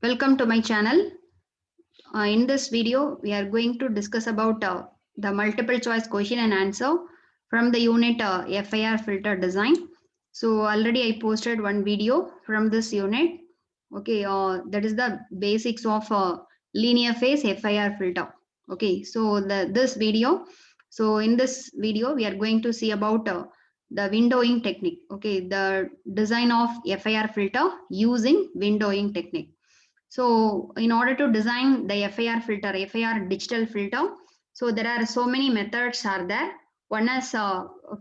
Welcome to my channel. In this video, we are going to discuss about the multiple choice question and answer from the unit FIR filter design. So already I posted one video from this unit. Okay, that is the basics of linear phase FIR filter. Okay, so this video. So in this video, we are going to see about the windowing technique. Okay, the design of FIR filter using windowing technique. So in order to design the FIR filter, FIR digital filter, so there are so many methods are there. One is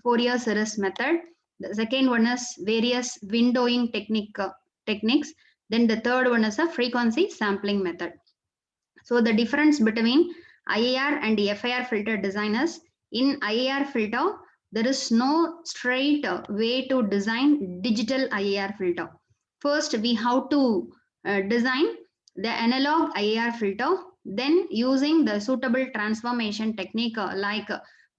Fourier series method. The second one is various windowing techniques. Then the third one is a frequency sampling method. So the difference between IAR and the FIR filter design is in IAR filter, there is no straight way to design digital IAR filter. First, we have to design the analog IAR filter, then using the suitable transformation technique like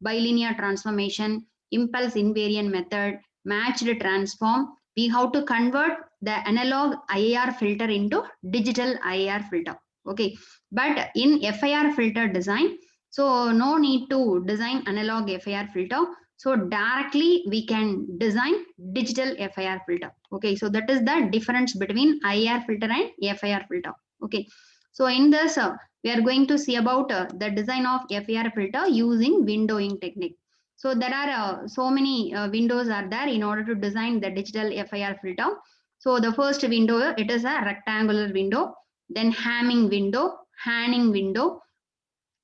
bilinear transformation, impulse invariant method, matched transform, we have to convert the analog IAR filter into digital IAR filter. Okay, but in FIR filter design, so no need to design analog FIR filter. So directly we can design digital FIR filter. Okay, so that is the difference between IAR filter and FIR filter. Okay, so in this we are going to see about the design of FIR filter using windowing technique. So there are so many windows are there in order to design the digital FIR filter. So the first window, it is a rectangular window, then Hamming window, Hanning window,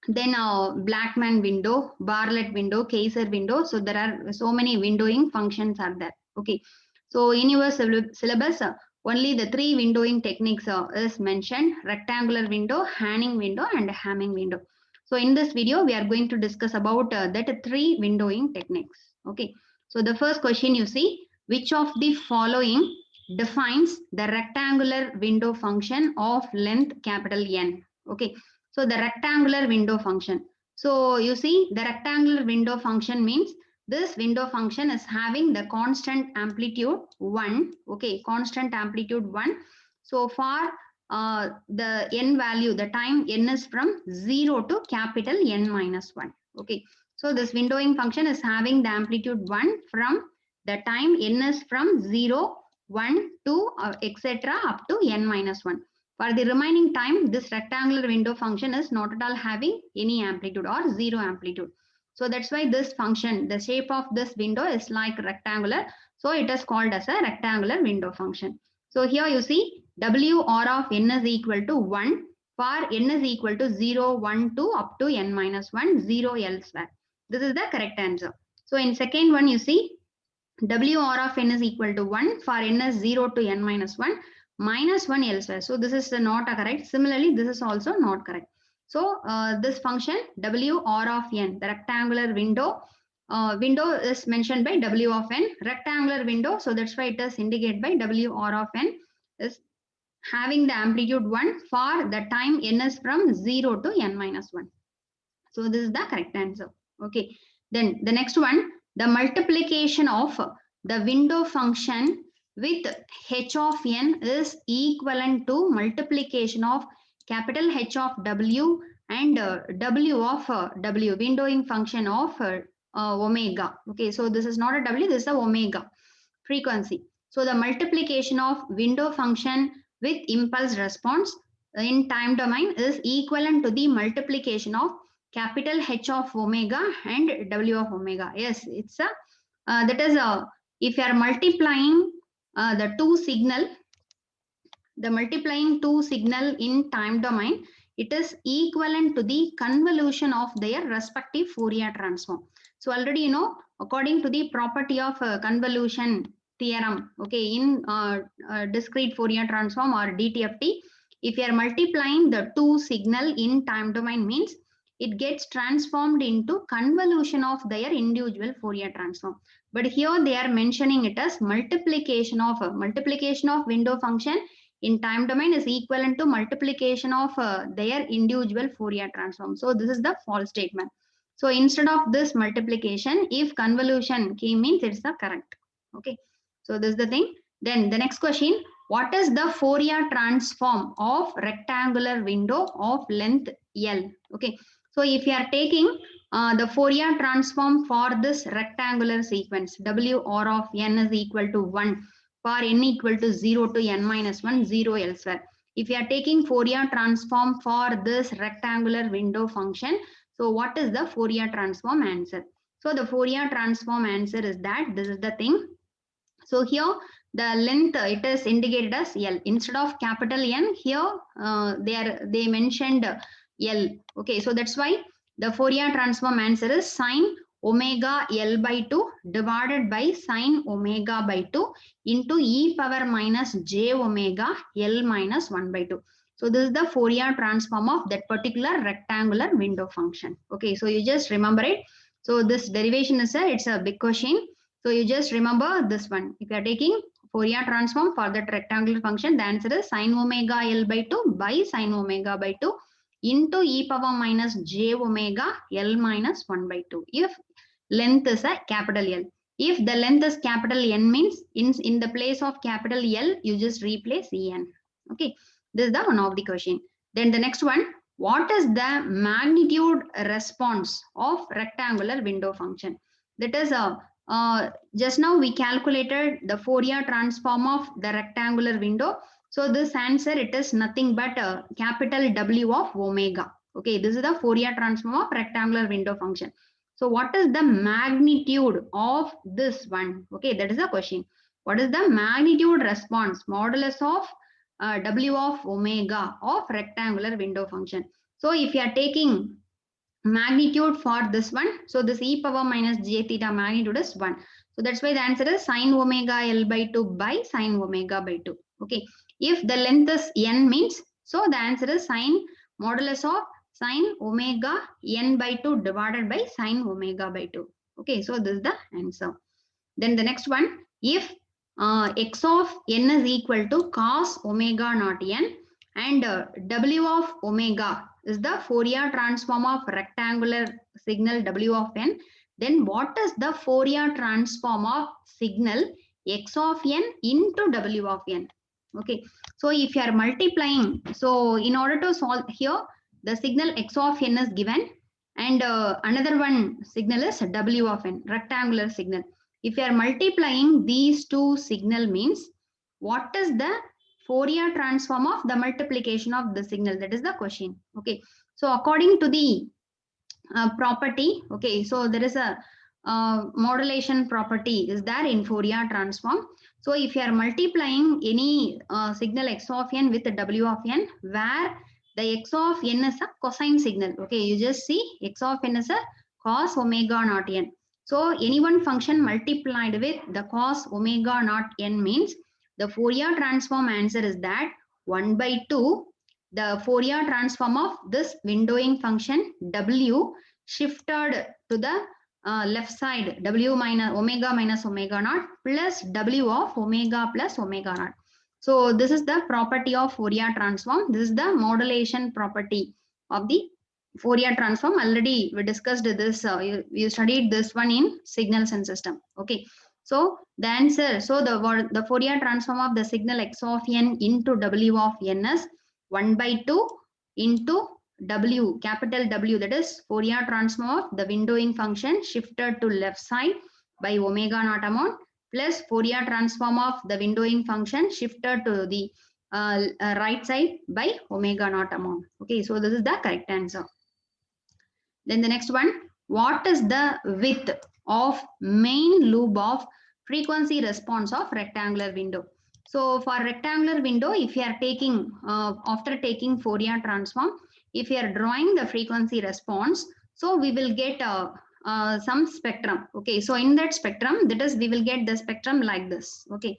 then Blackman window, Bartlett window, Kaiser window. So there are so many windowing functions are there. Okay, so in your syllabus, only the three windowing techniques is mentioned: rectangular window, Hanning window, and Hamming window. So in this video, we are going to discuss about that three windowing techniques. Okay, so the first question you see, which of the following defines the rectangular window function of length capital N? Okay, so the rectangular window function. So you see the rectangular window function means this window function is having the constant amplitude 1. Okay, constant amplitude 1. So for the n value, the time n is from 0 to capital N minus 1. Okay, so this windowing function is having the amplitude 1 from the time n is from 0, 1, 2, etc. up to n minus 1. For the remaining time, this rectangular window function is not at all having any amplitude or zero amplitude. So that's why this function, the shape of this window is like rectangular. So it is called as a rectangular window function. So here you see WR of n is equal to 1 for n is equal to 0, 1, 2 up to n minus 1, 0 elsewhere. This is the correct answer. So in second one, you see WR of n is equal to 1 for n is 0 to n minus 1 minus 1 elsewhere. So this is not correct. Similarly, this is also not correct. So this function WR of n, the rectangular window, window is mentioned by W of n, rectangular window. So that's why it is indicated by WR of n is having the amplitude 1 for the time n is from 0 to n minus 1. So this is the correct answer. Okay. Then the next one, the multiplication of the window function with h of n is equivalent to multiplication of capital H of W and W of W, windowing function of omega. Okay, so this is not a W, this is a omega frequency. So the multiplication of window function with impulse response in time domain is equivalent to the multiplication of capital H of omega and W of omega. Yes, it's a that is a, if you are multiplying the multiplying two signal in time domain, it is equivalent to the convolution of their respective Fourier transform. So already you know, according to the property of convolution theorem, okay, in discrete Fourier transform or DTFT, if you are multiplying the two signal in time domain means it gets transformed into convolution of their individual Fourier transform. But here they are mentioning it as multiplication of window function in time domain is equivalent to multiplication of their individual Fourier transform. So this is the false statement. So instead of this multiplication, if convolution key means it's the correct. Okay. So this is the thing. Then the next question, what is the Fourier transform of rectangular window of length L? Okay, so if you are taking the Fourier transform for this rectangular sequence, W R of n is equal to 1 for n equal to 0 to n minus 1, 0 elsewhere. If you are taking Fourier transform for this rectangular window function, so what is the Fourier transform answer? So the Fourier transform answer is that this is the thing. So here the length it is indicated as L instead of capital N. Here they mentioned L. Okay, so that's why the Fourier transform answer is sine omega L by 2 divided by sine omega by 2 into e power minus j omega L minus 1 by 2. So this is the Fourier transform of that particular rectangular window function. Okay, so you just remember it. So this derivation is it's a big question. So you just remember this one. If you are taking Fourier transform for that rectangular function, the answer is sine omega L by 2 by sine omega by 2 into e power minus j omega L minus 1 by 2. If length is a capital L. If the length is capital N means in the place of capital L, you just replace En. Okay, this is the one of the question. Then the next one, what is the magnitude response of rectangular window function? That is just now we calculated the Fourier transform of the rectangular window. So this answer, it is nothing but capital W of omega. Okay, this is the Fourier transform of rectangular window function. So what is the magnitude of this one? Okay, that is the question. What is the magnitude response, modulus of W of omega of rectangular window function? So if you are taking magnitude for this one, so this e power minus j theta magnitude is 1. So that's why the answer is sine omega L by 2 by sine omega by 2. Okay, if the length is n means, so the answer is sine modulus of sine omega n by 2 divided by sine omega by 2. Okay, so this is the answer. Then the next one, if x of n is equal to cos omega naught n and w of omega is the Fourier transform of rectangular signal W of n, then what is the Fourier transform of signal x of n into W of n? Okay, so if you are multiplying, so in order to solve here, the signal x of n is given and another one signal is W of n, rectangular signal. If you are multiplying these two signal means, what is the Fourier transform of the multiplication of the signal? That is the question. Okay, so according to the property, okay, so there is a modulation property is there in Fourier transform. So if you are multiplying any signal x of n with the W of n, where the x of n is a cosine signal. Okay, you just see x of n is a cos omega naught n. So any one function multiplied with the cos omega naught n means the Fourier transform answer is that 1 by 2, the Fourier transform of this windowing function W shifted to the left side, W minus omega naught plus W of omega plus omega naught. So this is the property of Fourier transform. This is the modulation property of the Fourier transform. Already we discussed this, you studied this one in signals and system. Okay, so the answer, so the Fourier transform of the signal x of n into W of n is 1 by 2 into W, capital W, that is Fourier transform of the windowing function shifted to left side by omega naught amount plus Fourier transform of the windowing function shifted to the right side by omega naught amount. Okay, so this is the correct answer. Then the next one, what is the width of main loop of frequency response of rectangular window? So for rectangular window, if you are taking, after taking Fourier transform, if you are drawing the frequency response, so we will get some spectrum. Okay, so in that spectrum, that is, we will get the spectrum like this. Okay,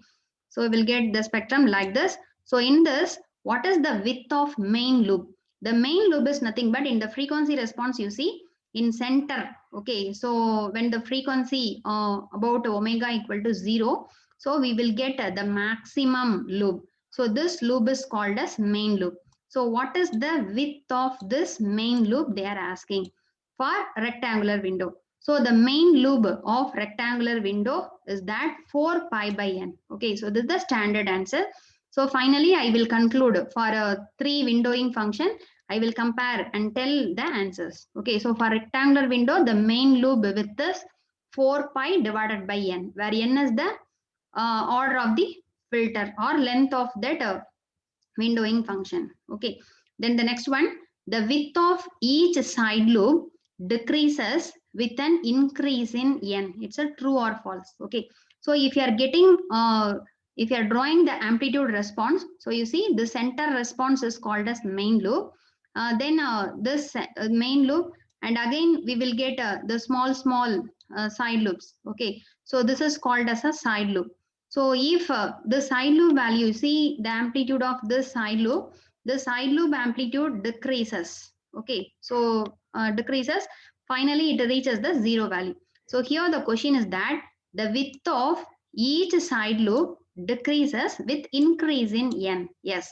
so we will get the spectrum like this. So in this, what is the width of main loop? The main loop is nothing but in the frequency response, you see in center. Okay, so when the frequency about omega equal to 0, so we will get the maximum loop. So this loop is called as main loop. So what is the width of this main loop they are asking for rectangular window? So the main loop of rectangular window is that 4 pi by n. Okay, so this is the standard answer. So finally, I will conclude for a 3 windowing function. I will compare and tell the answers. Okay, so for rectangular window, the main loop width is 4 pi divided by n, where n is the order of the filter or length of that windowing function. Okay, then the next one, the width of each side loop decreases with an increase in n. It's a true or false. Okay, so if you are getting if you are drawing the amplitude response, so you see the center response is called as main loop. Then this main loop, and again we will get the small side loops. Okay, so this is called as a side loop. So if the side loop value, see the amplitude of this side loop, the side loop amplitude decreases. Okay, so decreases. Finally, it reaches the zero value. So here the question is that the width of each side loop decreases with increase in n. Yes,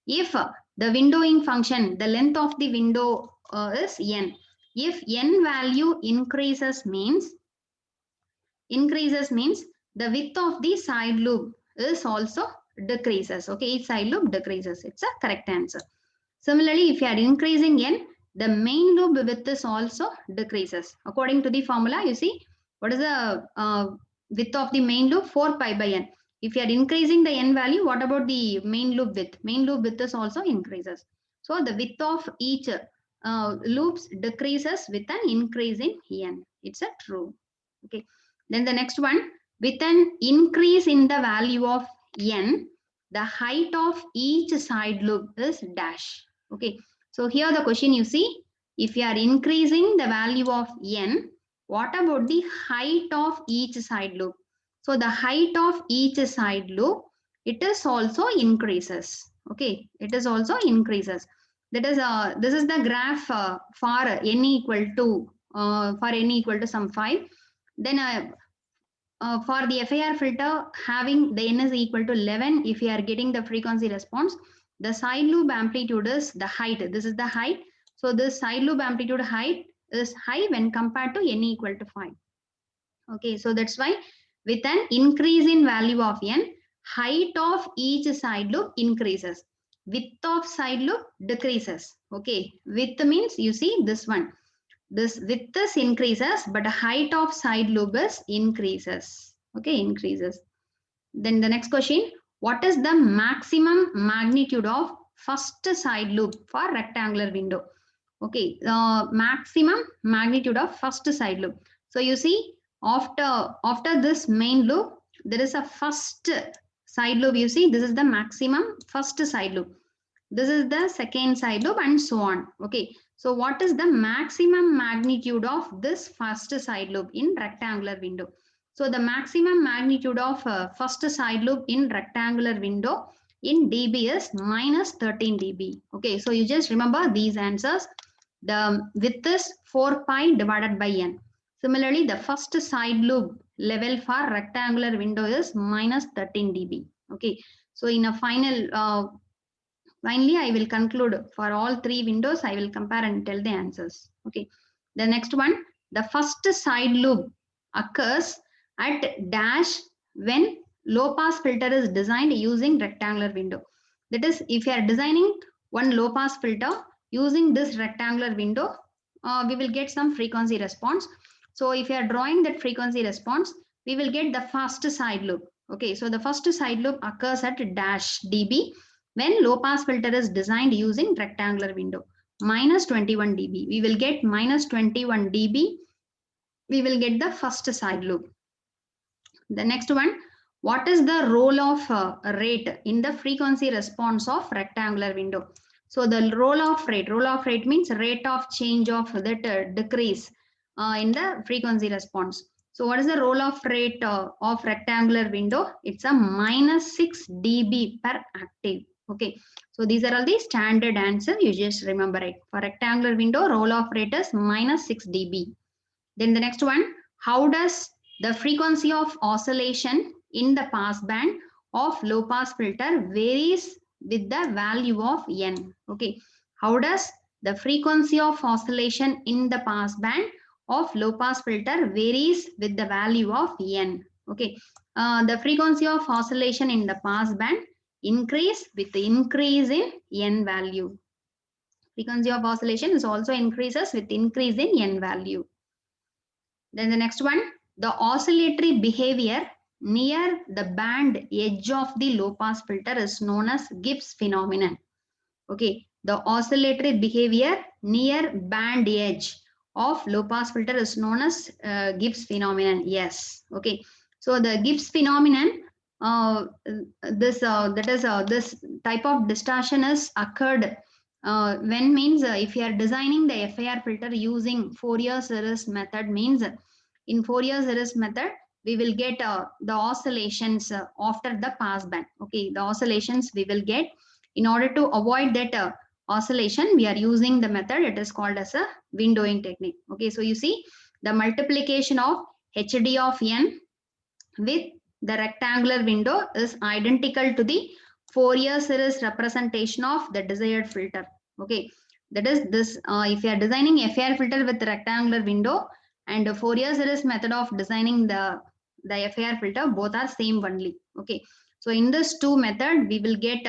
if the windowing function, the length of the window is n. If n value increases means the width of the side loop is also decreases. Okay, each side loop decreases. It's a correct answer. Similarly, if you are increasing n, the main loop width is also decreases. According to the formula, you see what is the width of the main loop? 4 pi by n. If you are increasing the n value, what about the main loop width? Main loop width is also increases. So the width of each loops decreases with an increase in n. It's a true. Okay. Then the next one, with an increase in the value of n, the height of each side loop is dash. Okay, so here the question you see, if you are increasing the value of n, what about the height of each side loop? So the height of each side loop, it is also increases. Okay, it is also increases. That is, this is the graph for n equal to some 5. Then for the FIR filter, having the n is equal to 11, if you are getting the frequency response, the side loop amplitude is the height. This is the height. So this side loop amplitude height is high when compared to n equal to 5. Okay, so that's why with an increase in value of n, height of each side loop increases. Width of side loop decreases. Okay, width means you see this one. This width is increases, but the height of side loop is increases. Okay, increases. Then the next question, what is the maximum magnitude of first side loop for rectangular window? Okay, maximum magnitude of first side loop. So you see, after this main loop, there is a first side loop. You see, this is the maximum first side loop. This is the second side loop and so on. Okay, so what is the maximum magnitude of this first side loop in rectangular window? So the maximum magnitude of first side loop in rectangular window in dB is minus 13 dB. Okay, so you just remember these answers. The width is 4 pi divided by n. Similarly, the first side loop level for rectangular window is minus 13 dB. Okay, so in a finally, I will conclude for all 3 windows. I will compare and tell the answers. Okay. The next one, the first side loop occurs at dash when low pass filter is designed using rectangular window. That is, if you are designing one low pass filter using this rectangular window, we will get some frequency response. So if you are drawing that frequency response, we will get the first side loop. Okay, so the first side loop occurs at dash dB when low pass filter is designed using rectangular window. Minus 21 dB. We will get minus 21 dB. We will get the first side loop. The next one, what is the role of rate in the frequency response of rectangular window? So the role of rate means rate of change of that decrease in the frequency response. So what is the role of rate of rectangular window? It's a minus 6 dB per octave. Okay, so these are all the standard answers. You just remember it. For rectangular window, role of rate is minus 6 dB. Then the next one, how does the frequency of oscillation in the pass band of low pass filter varies with the value of n? Okay, how does the frequency of oscillation in the pass band of low pass filter varies with the value of n? Okay, the frequency of oscillation in the pass band increase with the increase in n value. Frequency of oscillation is also increases with increase in n value. Then the next one, the oscillatory behavior near the band edge of the low pass filter is known as Gibbs phenomenon. Okay, the oscillatory behavior near band edge of low pass filter is known as Gibbs phenomenon. Yes. Okay. So the Gibbs phenomenon, this type of distortion is occurred when means if you are designing the FIR filter using Fourier series method, means in Fourier series method we will get the oscillations after the pass band. Okay, the oscillations we will get. In order to avoid that oscillation, we are using the method. It is called as a windowing technique. Okay, so you see the multiplication of HD of n with the rectangular window is identical to the Fourier series representation of the desired filter. Okay, that is this. If you are designing FIR filter with rectangular window and the Fourier series method of designing the FIR filter, both are same only. Okay, so in this two method, we will get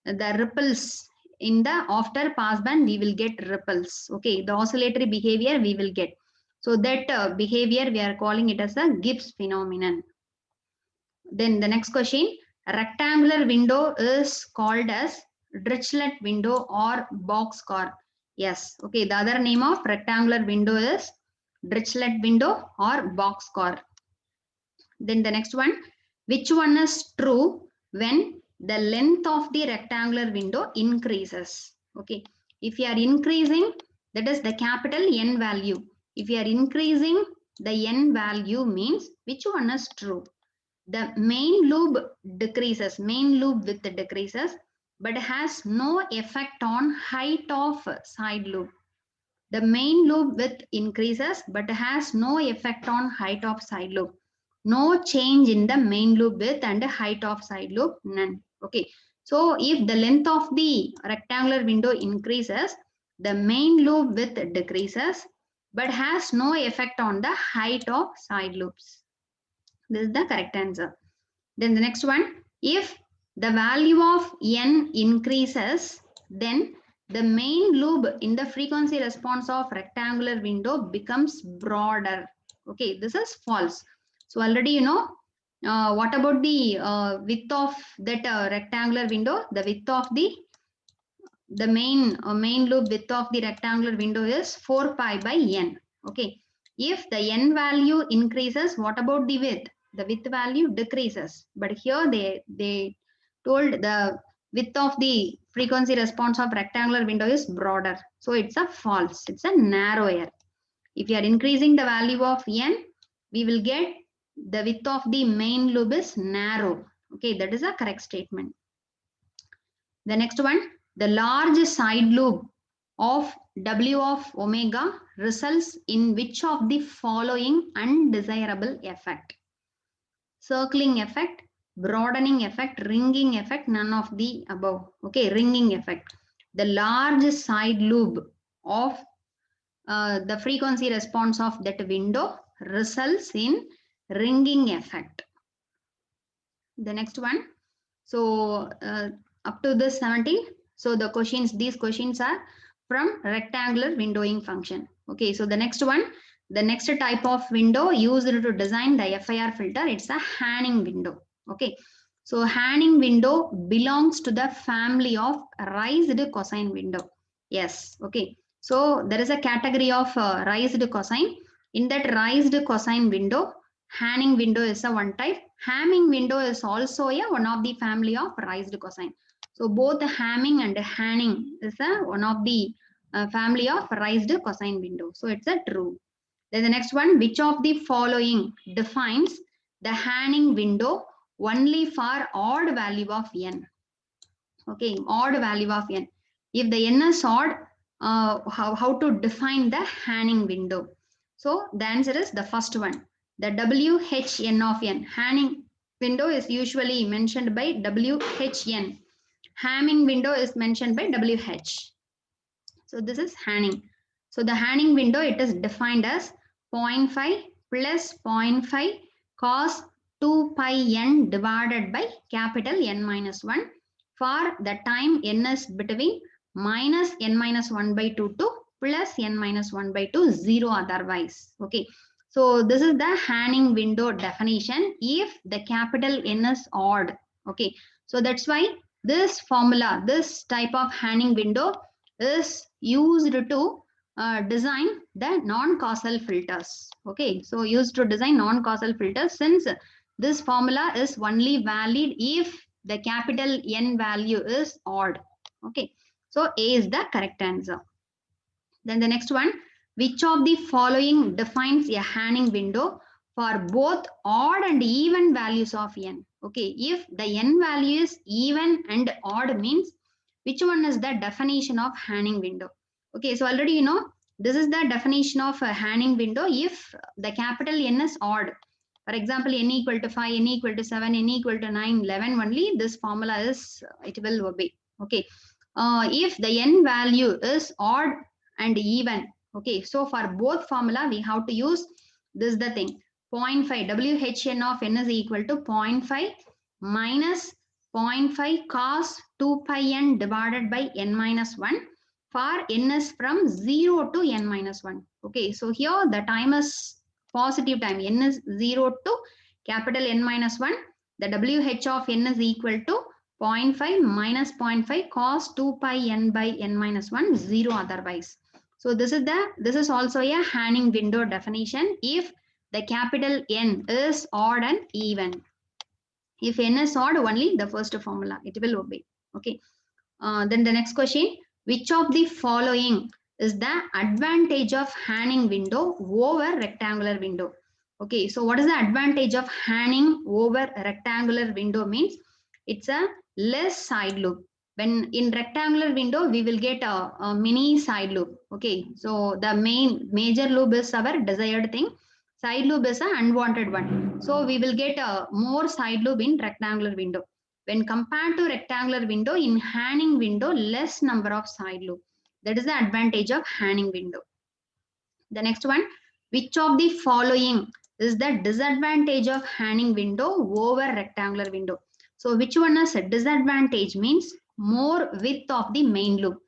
the ripples in the after passband. We will get ripples. Okay, the oscillatory behavior we will get. So that behavior we are calling it as a Gibbs phenomenon. Then the next question, rectangular window is called as Dirichlet window or boxcar. Yes, okay, the other name of rectangular window is Dirichlet window or boxcar. Then the next one, which one is true when the length of the rectangular window increases? Okay, if you are increasing, that is the capital N value. If you are increasing the N value, means which one is true? The main lobe decreases, main lobe width decreases, but has no effect on height of side lobe. The main lobe width increases, but has no effect on height of side lobe. No change in the main lobe width and height of side lobe, none. Okay, so if the length of the rectangular window increases, the main lobe width decreases, but has no effect on the height of side lobes. This is the correct answer. Then the next one, if the value of n increases, then the main lobe in the frequency response of rectangular window becomes broader. Okay, this is false. So already you know, what about the width of that rectangular window? The width of the main lobe width of the rectangular window is 4 pi by n. Okay, if the n value increases, what about the width? The width value decreases. But here they told the width of the frequency response of rectangular window is broader. So it's a false. It's a narrower. If you are increasing the value of n, we will get the width of the main lobe is narrow. Okay, that is a correct statement. The next one, the large side lobe of W of omega results in which of the following undesirable effect? Circling effect, broadening effect, ringing effect, none of the above. Okay, ringing effect. The large side lobe of the frequency response of that window results in ringing effect. The next one, so up to this 17. So the questions, these questions are from rectangular windowing function. Okay, so the next one, the next type of window used to design the FIR filter, it's a Hanning window. Okay, so Hanning window belongs to the family of raised cosine window. Yes, okay. So there is a category of raised cosine. In that raised cosine window, Hanning window is a one type. Hamming window is also a one of the family of raised cosine. So both Hamming and Hanning is a one of the family of raised cosine window. So it's a true. Then the next one, which of the following defines the Hanning window only for odd value of n? Okay, odd value of n. If the n is odd, how to define the Hanning window? So the answer is the first one. The WHN of n. Hanning window is usually mentioned by WHN. Hamming window is mentioned by WH. So this is Hanning. So the Hanning window, it is defined as 0.5 plus 0.5 cos 2 pi n divided by capital N minus 1 for the time n is between minus n minus 1 by 2 to plus n minus 1 by 2, 0 otherwise. Okay. So this is the Hanning window definition if the capital N is odd. Okay. So that's why this formula, this type of Hanning window is used to design the non-causal filters. Okay. So used to design non-causal filters, since this formula is only valid if the capital N value is odd. Okay. So A is the correct answer. Then the next one, which of the following defines a Hanning window for both odd and even values of n? Okay, if the n value is even and odd means which one is the definition of Hanning window? Okay, so already you know this is the definition of a Hanning window if the capital N is odd. For example, n equal to 5, n equal to 7, n equal to 9, 11 only this formula is, it will obey. Okay, if the n value is odd and even, okay, so for both formula we have to use this the thing 0.5 WHN of n is equal to 0.5 minus 0.5 cos 2 pi n divided by n minus 1 for n is from 0 to n minus 1. Okay, so here the time is positive time, n is 0 to capital N minus 1, the WH of n is equal to 0.5 minus 0.5 cos 2 pi n by n minus 1, 0 otherwise. So this is also a Hanning window definition if the capital N is odd and even. If n is odd, only the first formula it will obey. Okay. Then the next question, which of the following is the advantage of Hanning window over rectangular window? Okay, so what is the advantage of Hanning over rectangular window means? It's a less side loop. When in rectangular window, we will get a mini side loop. Okay, so the major loop is our desired thing. Side loop is an unwanted one. So we will get a more side loop in rectangular window. When compared to rectangular window, in Hanning window, less number of side loop. That is the advantage of Hanning window. The next one, which of the following is the disadvantage of Hanning window over rectangular window? So which one is a disadvantage means more width of the main loop.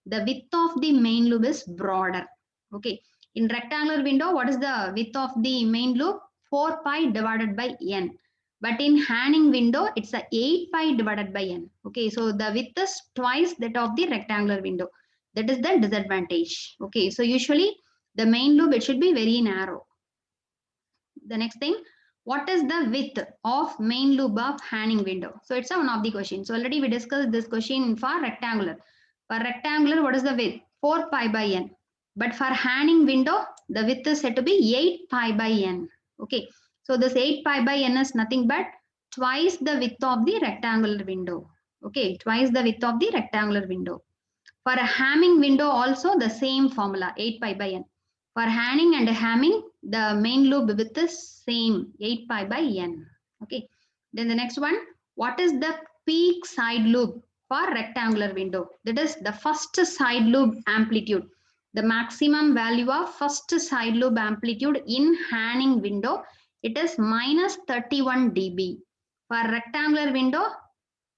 The width of the main loop is broader. Okay. In rectangular window, what is the width of the main loop? 4 pi divided by n. But in Hanning window, it's a 8 pi divided by n. Okay, so the width is twice that of the rectangular window. That is the disadvantage. Okay, so usually the main loop, it should be very narrow. The next thing, what is the width of main loop of Hanning window? So it's one of the questions. So already we discussed this question for rectangular. For rectangular, what is the width? 4 pi by n. But for Hanning window, the width is said to be 8 pi by n. Okay. So this 8 pi by n is nothing but twice the width of the rectangular window. Okay. Twice the width of the rectangular window. For a Hamming window also the same formula 8 pi by n. For Hanning and Hamming, the main loop width is same 8 pi by n. Okay. Then the next one, what is the peak side loop for rectangular window? That is the first side loop amplitude. The maximum value of first side loop amplitude in Hanning window, it is minus 31 dB. For rectangular window,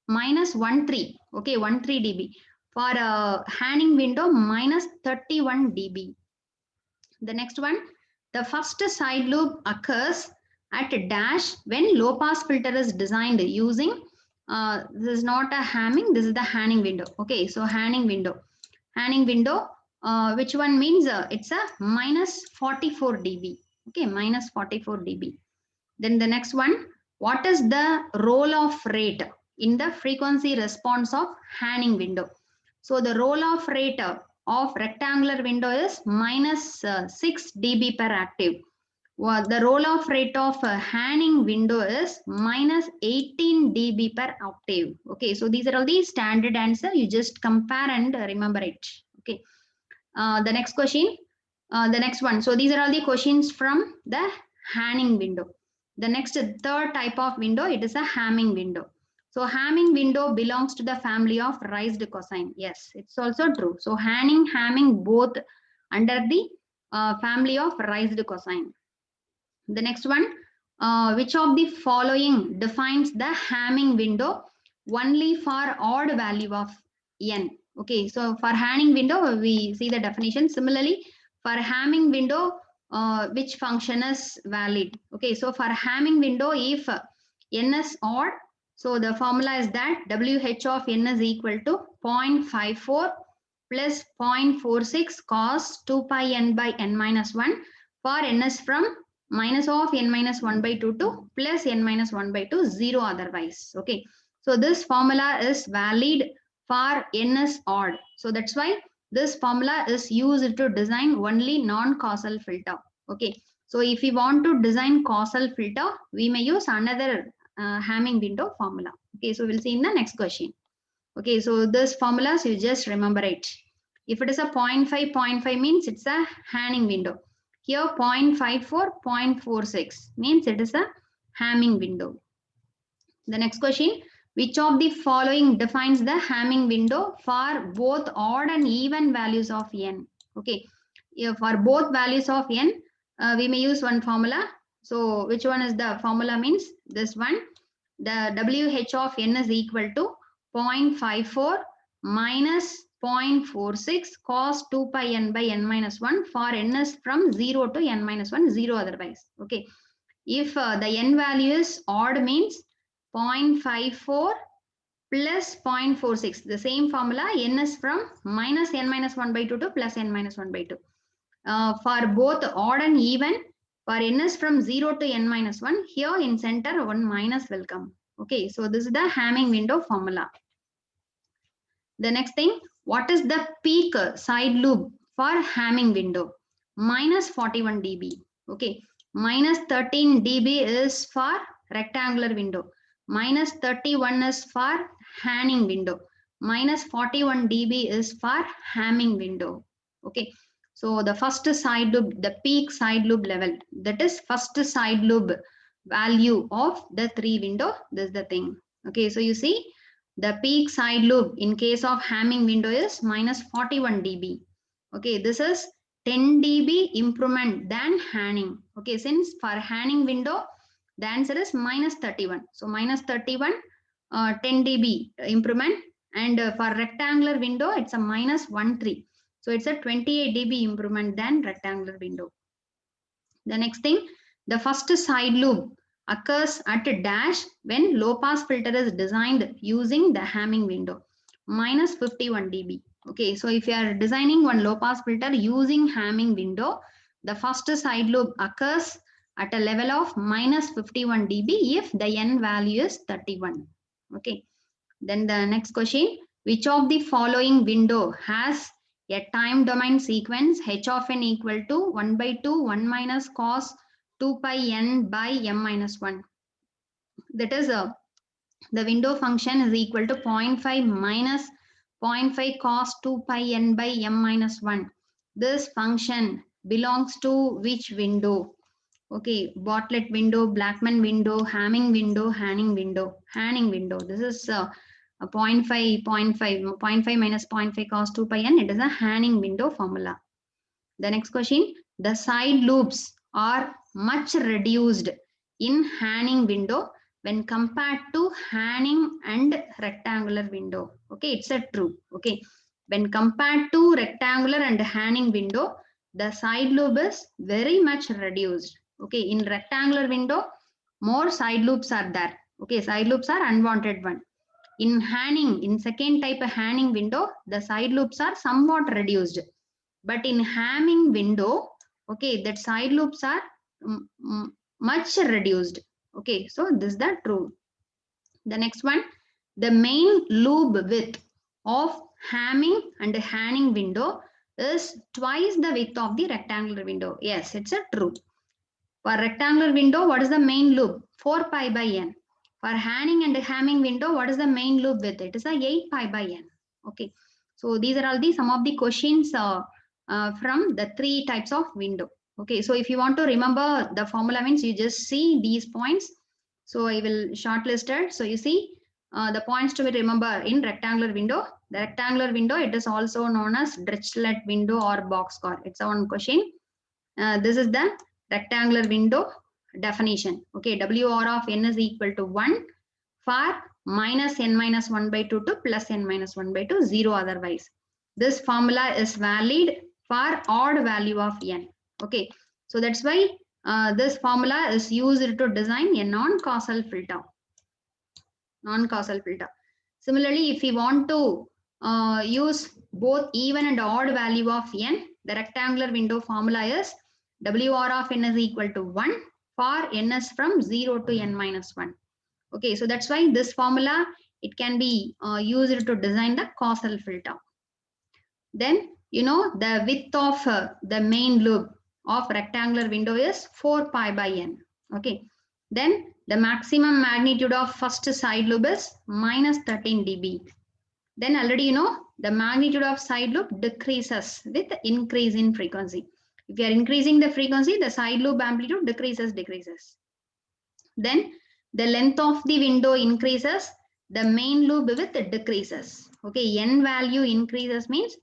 minus 13. Okay, 13 dB. For a Hanning window, minus 31 dB. The next one, the first side loop occurs at dash when low pass filter is designed using, this is not a Hamming, this is the Hanning window. Okay, so Hanning window. Hanning window, which one means it's a minus 44 dB. Okay, minus 44 dB. Then the next one, what is the roll-off rate in the frequency response of Hanning window? So the roll-off rate of rectangular window is minus 6 dB per octave. Well, the roll-off rate of Hanning window is minus 18 dB per octave. Okay, so these are all the standard answer. You just compare and remember it. Okay. The next question, the next one. So these are all the questions from the Hanning window. The next third type of window, it is a Hamming window. So Hamming window belongs to the family of raised cosine. Yes, it's also true. So Hanning, Hamming both under the family of raised cosine. The next one, which of the following defines the Hamming window only for odd value of n. Okay, so for Hanning window, we see the definition. Similarly, for Hamming window, which function is valid? Okay, so for Hamming window, if n is odd, so the formula is that WH of n is equal to 0.54 plus 0.46 cos 2 pi n by n minus 1 for n is from minus of n minus 1 by 2 to plus n minus 1 by 2, 0 otherwise. Okay, so this formula is valid for n is odd. So that's why this formula is used to design only non-causal filter. Okay, so if we want to design causal filter, we may use another Hamming window formula. Okay, so we'll see in the next question. Okay, so this formulas you just remember it. If it is a 0.5, 0.5 means it's a Hanning window. Here 0.54, 0.46 means it is a Hamming window. The next question, which of the following defines the Hamming window for both odd and even values of n? Okay, for both values of n, we may use one formula. So which one is the formula means this one, the WH of n is equal to 0.54 minus 0.46 cos 2 pi n by n minus 1 for n is from 0 to n minus 1, 0 otherwise. Okay, if the n value is odd means 0.54 plus 0.46, the same formula, n is from minus n minus 1 by 2 to plus n minus 1 by 2. For both odd and even, for n is from 0 to n minus 1, here in center 1 minus will come. Okay, so this is the Hamming window formula. The next thing, what is the peak side loop for Hamming window? Minus 41 dB. Okay, minus 13 dB is for rectangular window. Minus 31 is for Hanning window. Minus 41 dB is for Hamming window. Okay, so the first side loop, the peak side loop level, that is first side loop value of the three window. This is the thing. Okay, so you see the peak side loop in case of Hamming window is minus 41 dB. Okay, this is 10 dB improvement than Hanning. Okay, since for Hanning window, the answer is minus 31. So minus 31, 10 dB improvement. And for rectangular window, it's a minus 13. So it's a 28 dB improvement than rectangular window. The next thing, the first side loop occurs at a dash when low pass filter is designed using the Hamming window, minus 51 dB. Okay, so if you are designing one low pass filter using Hamming window, the first side loop occurs at a level of minus 51 dB if the n value is 31. Okay, then the next question, which of the following window has a time domain sequence h of n equal to 1 by 2, 1 minus cos 2 pi n by m minus 1. That is the window function is equal to 0.5 minus 0.5 cos 2 pi n by m minus 1. This function belongs to which window? Okay, Bartlett window, Blackman window, Hamming window, Hanning window, Hanning window. This is a 0.5 minus 0.5 cos 2 pi n. It is a Hanning window formula. The next question, the side loops are much reduced in Hanning window when compared to Hanning and rectangular window. Okay, it's a true. Okay, when compared to rectangular and Hanning window, the side loop is very much reduced. Okay, in rectangular window, more side loops are there. Okay, side loops are unwanted one. In Hanning, in second type of Hanning window, the side loops are somewhat reduced. But in Hamming window, okay, that side loops are much reduced. Okay, so this is the true. The next one, the main loop width of Hamming and Hanning window is twice the width of the rectangular window. Yes, it's a true. For rectangular window, what is the main loop? 4 pi by n. For Hanning and Hamming window, what is the main loop width? It is a 8 pi by n. Okay, so these are all the some of the questions from the three types of window. Okay, so if you want to remember the formula means you just see these points. So I will shortlist it. So you see the points to be remember in rectangular window. The rectangular window, it is also known as Dirichlet window or boxcar. It's a one question. This is the rectangular window definition. Okay, WR of n is equal to 1 for minus n minus 1 by 2 to plus n minus 1 by 2, 0 otherwise. This formula is valid for odd value of n. Okay, so that's why this formula is used to design a non-causal filter. Non-causal filter. Similarly, if we want to use both even and odd value of n, the rectangular window formula is WR of n is equal to 1 for n is from 0 to n minus 1. Okay, so that's why this formula, it can be used to design the causal filter. Then, the width of the main loop of rectangular window is 4 pi by n. Okay, then the maximum magnitude of first side loop is minus 13 dB. Then already the magnitude of side loop decreases with increase in frequency. If you are increasing the frequency, the side loop amplitude decreases. Then the length of the window increases, the main loop width decreases. Okay, n value increases means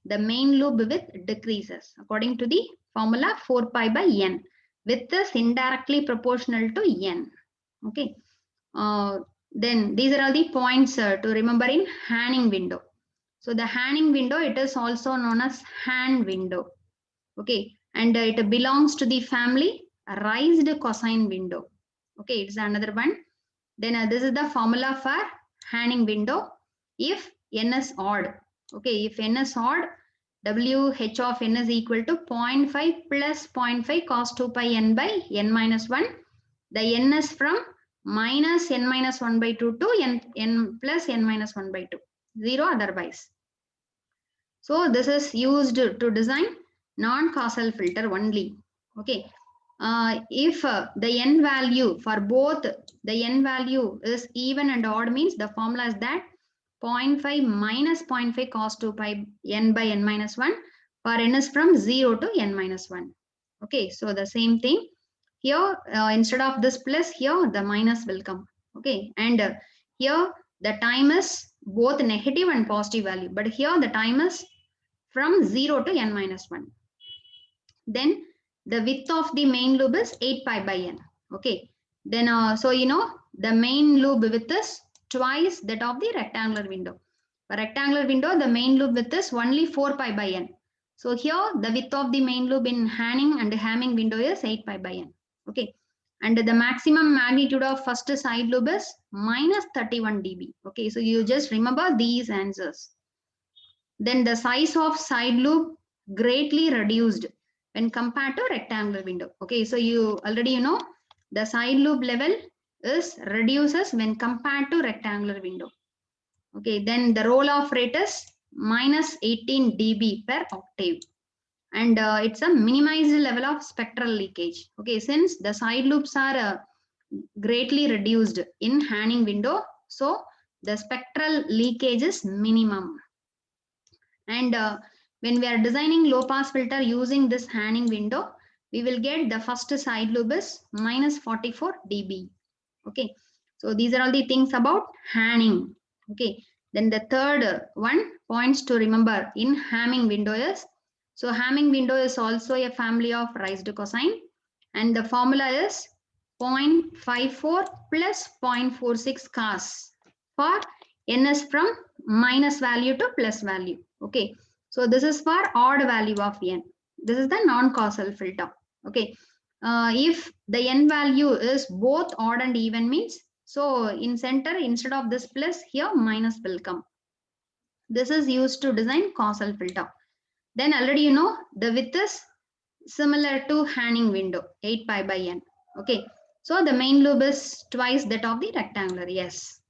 the main loop width decreases according to the formula 4 pi by n. Width is indirectly proportional to n. Okay, then these are all the points to remember in Hanning window. So the Hanning window, it is also known as Hahn window. Okay, and it belongs to the family raised cosine window. Okay, it's another one. Then this is the formula for Hanning window if n is odd. Okay, if n is odd, WH of n is equal to 0.5 plus 0.5 cos 2 pi n by n minus 1. The n is from minus n minus 1 by 2 to n plus n minus 1 by 2. 0 otherwise. So this is used to design non-causal filter only. Okay. If the n value for both the n value is even and odd means the formula is that 0.5 minus 0.5 cos 2 pi n by n minus 1 for n is from 0 to n minus 1. Okay, so the same thing here, instead of this plus here the minus will come. Okay, and here the time is both negative and positive value, but here the time is from 0 to n minus 1. Then the width of the main loop is 8 pi by n. Okay, then so the main loop width is twice that of the rectangular window. For rectangular window, the main loop width is only 4 pi by n. So here the width of the main loop in Hanning and Hamming window is 8 pi by n. Okay, and the maximum magnitude of first side loop is minus 31 dB. Okay, so you just remember these answers. Then the size of side loop greatly reduced when compared to rectangular window. Okay, so you already the side loop level is reduces when compared to rectangular window. Okay, then the roll-off rate is minus 18 dB per octave. And it's a minimized level of spectral leakage. Okay, since the side loops are greatly reduced in Hanning window, so the spectral leakage is minimum. And when we are designing low pass filter using this Hanning window, we will get the first side loop is minus 44 dB. Okay, so these are all the things about Hanning. Okay, then the third one points to remember in Hamming window is, so Hamming window is also a family of raised cosine, and the formula is 0.54 plus 0.46 cos for n is from minus value to plus value. Okay, so this is for odd value of n. This is the non-causal filter. Okay, if the n value is both odd and even means, so in center instead of this plus here minus will come. This is used to design causal filter. Then already the width is similar to Hanning window 8 pi by n. Okay, so the main loop is twice that of the rectangular. Yes.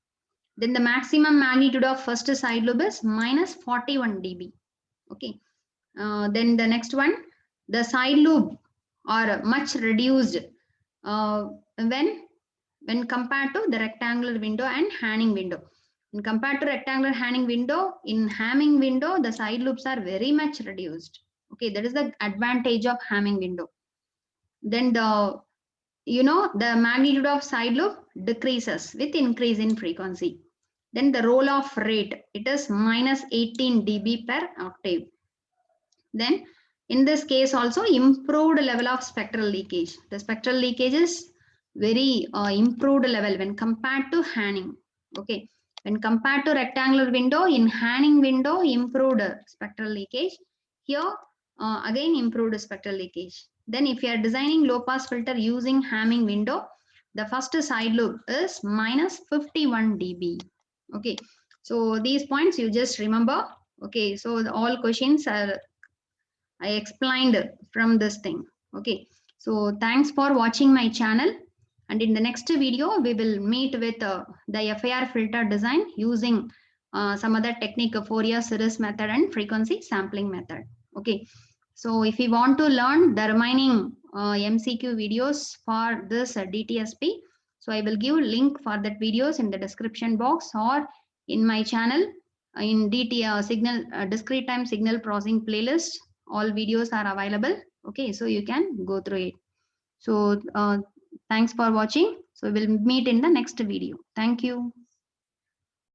Then the maximum magnitude of first side loop is minus 41 dB. Okay, then the next one, the side loop are much reduced when compared to the rectangular window and Hanning window. When compared to rectangular Hanning window, in Hamming window the side loops are very much reduced. Okay, that is the advantage of Hamming window. Then the the magnitude of side loop decreases with increase in frequency. Then the roll-off rate, it is minus 18 dB per octave. Then in this case also improved level of spectral leakage. The spectral leakage is very improved level when compared to Hanning. Okay. When compared to rectangular window, in Hanning window, improved spectral leakage. Here, again improved spectral leakage. Then if you are designing low pass filter using Hamming window, the first side loop is minus 51 dB. Okay. So these points you just remember. Okay. So all questions are I explained from this thing. Okay. So thanks for watching my channel. And in the next video, we will meet with the FIR filter design using some other technique, Fourier series method and frequency sampling method. Okay. So if you want to learn the remaining MCQ videos for this DTSP, so I will give link for that videos in the description box or in my channel in DT signal discrete time signal processing playlist. All videos are available. Okay, so you can go through it. So thanks for watching. So we'll meet in the next video. Thank you.